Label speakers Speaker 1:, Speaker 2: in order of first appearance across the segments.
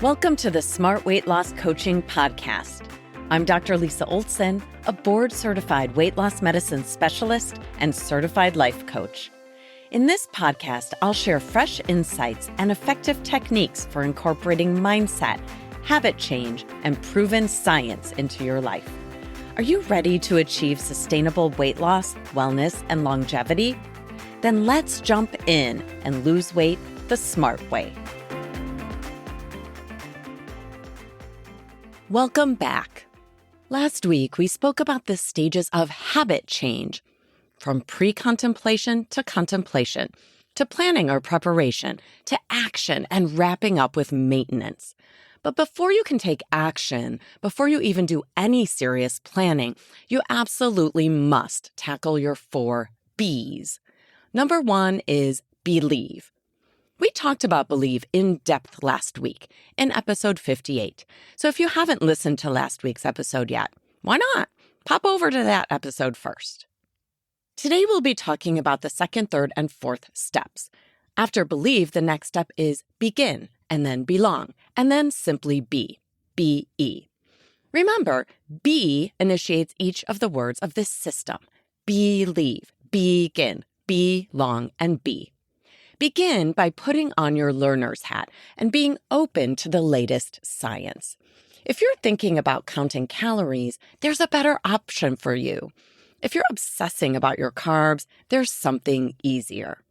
Speaker 1: Welcome to the Smart Weight Loss Coaching Podcast. I'm Dr. Lisa Olson, a board-certified weight loss medicine specialist and certified life coach. In this podcast, I'll share fresh insights and effective techniques for incorporating mindset, habit change, and proven science into your life. Are you ready to achieve sustainable weight loss, wellness, and longevity? Then let's jump in and lose weight the smart way. Welcome back. Last week, we spoke about the stages of habit change, from pre-contemplation to contemplation, to planning or preparation, to action, and wrapping up with maintenance. But before you can take action, before you even do any serious planning, you absolutely must tackle your 4 B's. Number 1 is believe. We talked about believe in depth last week in episode 58. So if you haven't listened to last week's episode yet, why not? Pop over to that episode first. Today we'll be talking about the second, third, and fourth steps. After believe, the next step is begin, and then belong, and then simply be, B-E. Remember, B initiates each of the words of this system. Believe, begin, belong, and be. Begin by putting on your learner's hat and being open to the latest science. If you're thinking about counting calories, there's a better option for you. If you're obsessing about your carbs, there's something easier.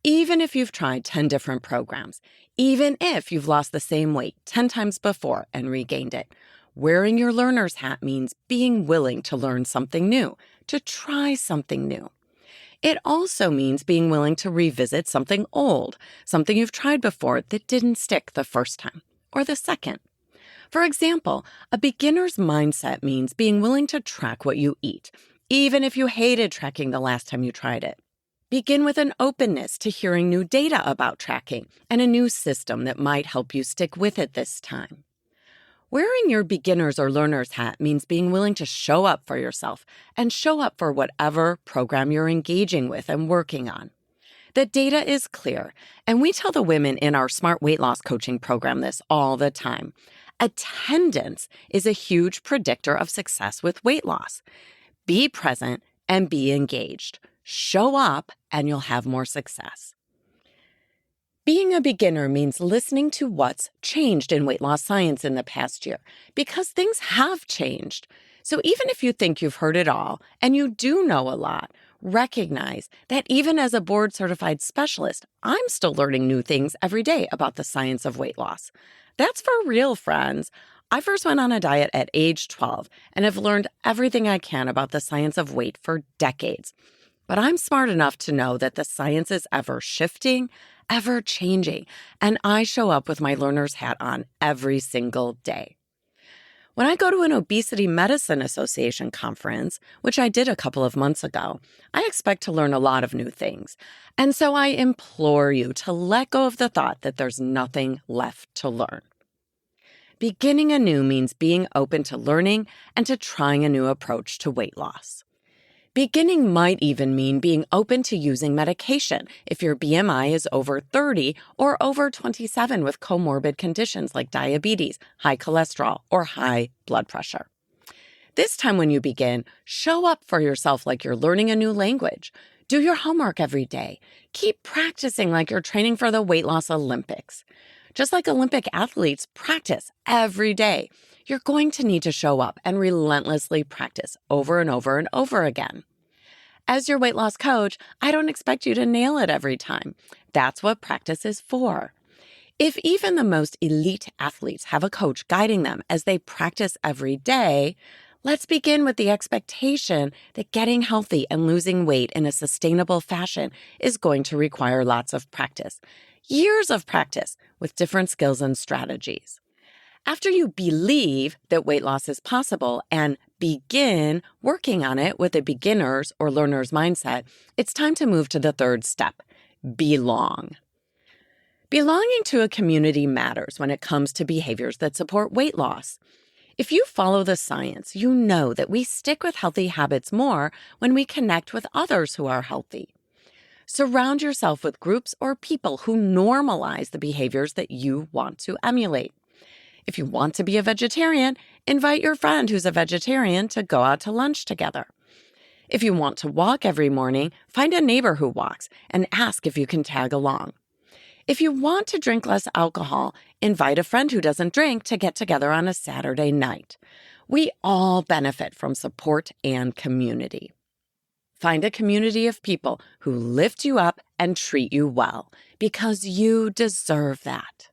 Speaker 1: Even if you've tried 10 different programs, even if you've lost the same weight 10 times before and regained it, wearing your learner's hat means being willing to learn something new, to try something new. It also means being willing to revisit something old, something you've tried before that didn't stick the first time or the second. For example, a beginner's mindset means being willing to track what you eat, even if you hated tracking the last time you tried it. Begin with an openness to hearing new data about tracking and a new system that might help you stick with it this time. Wearing your beginner's or learner's hat means being willing to show up for yourself and show up for whatever program you're engaging with and working on. The data is clear, and we tell the women in our Smart Weight Loss Coaching program this all the time. Attendance is a huge predictor of success with weight loss. Be present and be engaged. Show up and you'll have more success. Being a beginner means listening to what's changed in weight loss science in the past year, because things have changed. So even if you think you've heard it all, and you do know a lot, recognize that even as a board-certified specialist, I'm still learning new things every day about the science of weight loss. That's for real, friends. I first went on a diet at age 12 and have learned everything I can about the science of weight for decades. But I'm smart enough to know that the science is ever shifting, ever changing, and I show up with my learner's hat on every single day. When I go to an Obesity Medicine Association conference, which I did a couple of months ago, I expect to learn a lot of new things. And so I implore you to let go of the thought that there's nothing left to learn. Beginning anew means being open to learning and to trying a new approach to weight loss. Beginning might even mean being open to using medication if your BMI is over 30 or over 27 with comorbid conditions like diabetes, high cholesterol, or high blood pressure. This time when you begin, show up for yourself like you're learning a new language. Do your homework every day. Keep practicing like you're training for the Weight Loss Olympics. Just like Olympic athletes practice every day, you're going to need to show up and relentlessly practice over and over and over again. As your weight loss coach, I don't expect you to nail it every time. That's what practice is for. If even the most elite athletes have a coach guiding them as they practice every day, let's begin with the expectation that getting healthy and losing weight in a sustainable fashion is going to require lots of practice. Years of practice with different skills and strategies. After you believe that weight loss is possible and begin working on it with a beginner's or learner's mindset, it's time to move to the third step, belong. Belonging to a community matters when it comes to behaviors that support weight loss. If you follow the science, you know that we stick with healthy habits more when we connect with others who are healthy. Surround yourself with groups or people who normalize the behaviors that you want to emulate. If you want to be a vegetarian, invite your friend who's a vegetarian to go out to lunch together. If you want to walk every morning, find a neighbor who walks and ask if you can tag along. If you want to drink less alcohol, invite a friend who doesn't drink to get together on a Saturday night. We all benefit from support and community. Find a community of people who lift you up and treat you well, because you deserve that.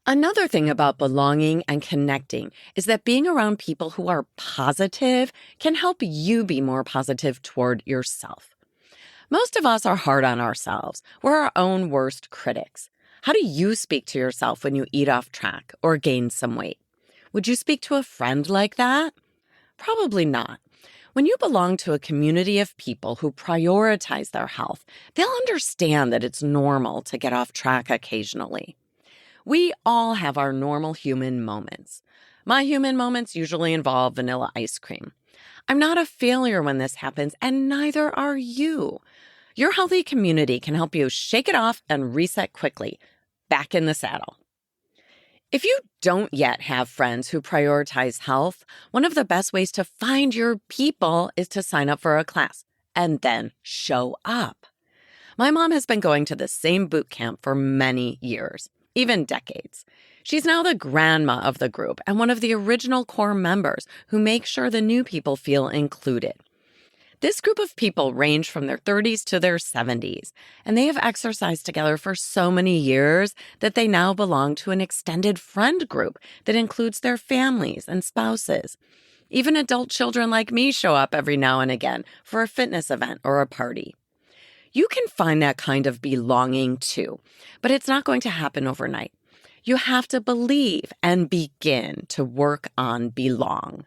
Speaker 1: Another thing about belonging and connecting is that being around people who are positive can help you be more positive toward yourself. Most of us are hard on ourselves. We're our own worst critics. How do you speak to yourself when you eat off track or gain some weight? Would you speak to a friend like that? Probably not. When you belong to a community of people who prioritize their health, they'll understand that it's normal to get off track occasionally. We all have our normal human moments. My human moments usually involve vanilla ice cream. I'm not a failure when this happens, and neither are you. Your healthy community can help you shake it off and reset quickly, back in the saddle. If you don't yet have friends who prioritize health, one of the best ways to find your people is to sign up for a class and then show up. My mom has been going to the same boot camp for many years, even decades. She's now the grandma of the group and one of the original core members who make sure the new people feel included. This group of people range from their 30s to their 70s, and they have exercised together for so many years that they now belong to an extended friend group that includes their families and spouses. Even adult children like me show up every now and again for a fitness event or a party. You can find that kind of belonging too, but it's not going to happen overnight. You have to believe and begin to work on belong.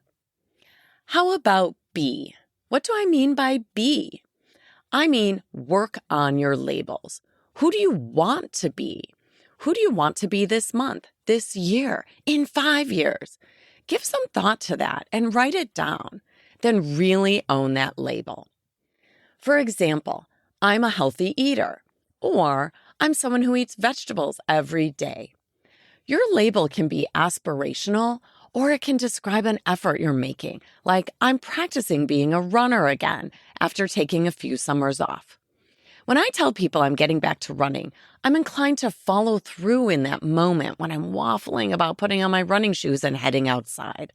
Speaker 1: How about be? What do I mean by be? I mean work on your labels. Who do you want to be? Who do you want to be this month, this year, in 5 years? Give some thought to that and write it down. Then really own that label. For example, I'm a healthy eater, or I'm someone who eats vegetables every day. Your label can be aspirational, or it can describe an effort you're making, like I'm practicing being a runner again after taking a few summers off. When I tell people I'm getting back to running, I'm inclined to follow through in that moment when I'm waffling about putting on my running shoes and heading outside.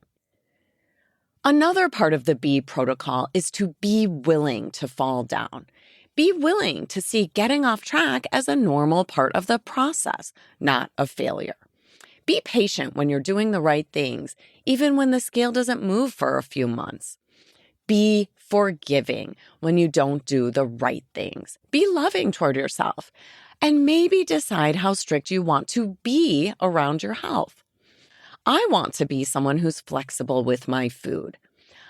Speaker 1: Another part of the Be protocol is to be willing to fall down. Be willing to see getting off track as a normal part of the process, not a failure. Be patient when you're doing the right things, even when the scale doesn't move for a few months. Be forgiving when you don't do the right things. Be loving toward yourself. And maybe decide how strict you want to be around your health. I want to be someone who's flexible with my food.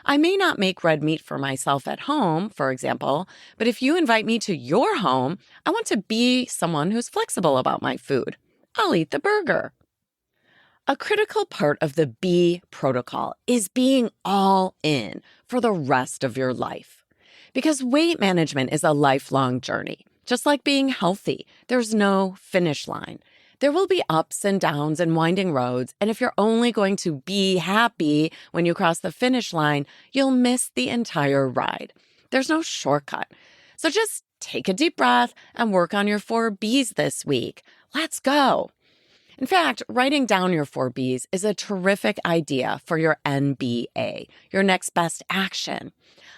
Speaker 1: I may not make red meat for myself at home, for example, but if you invite me to your home, I want to be someone who's flexible about my food. I'll eat the burger. A critical part of the Be protocol is being all in for the rest of your life. Because weight management is a lifelong journey. Just like being healthy, there's no finish line. There will be ups and downs and winding roads, and if you're only going to be happy when you cross the finish line, you'll miss the entire ride. There's no shortcut. So just take a deep breath and work on your 4 Bs this week. Let's go. In fact, writing down your 4 Bs is a terrific idea for your NBA, your next best action.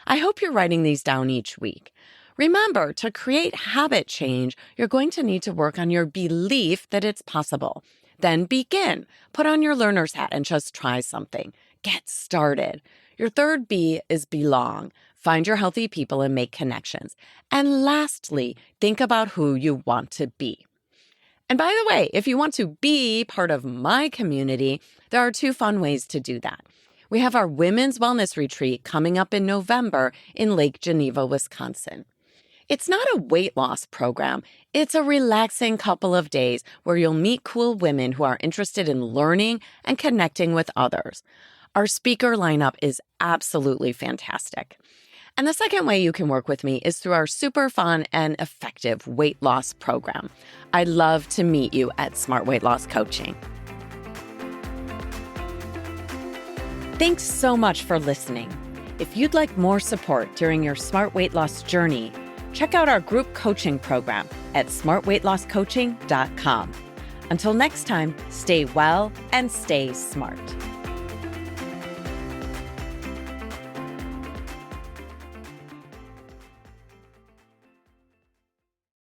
Speaker 1: I hope you're writing these down each week. Remember, to create habit change, you're going to need to work on your belief that it's possible. Then begin. Put on your learner's hat and just try something. Get started. Your 3rd B is belong. Find your healthy people and make connections. And lastly, think about who you want to be. And by the way, if you want to be part of my community, there are 2 fun ways to do that. We have our Women's Wellness Retreat coming up in November in Lake Geneva, Wisconsin. It's not a weight loss program. It's a relaxing couple of days where you'll meet cool women who are interested in learning and connecting with others. Our speaker lineup is absolutely fantastic. And the second way you can work with me is through our super fun and effective weight loss program. I'd love to meet you at Smart Weight Loss Coaching. Thanks so much for listening. If you'd like more support during your smart weight loss journey, check out our group coaching program at smartweightlosscoaching.com. Until next time, stay well and stay smart.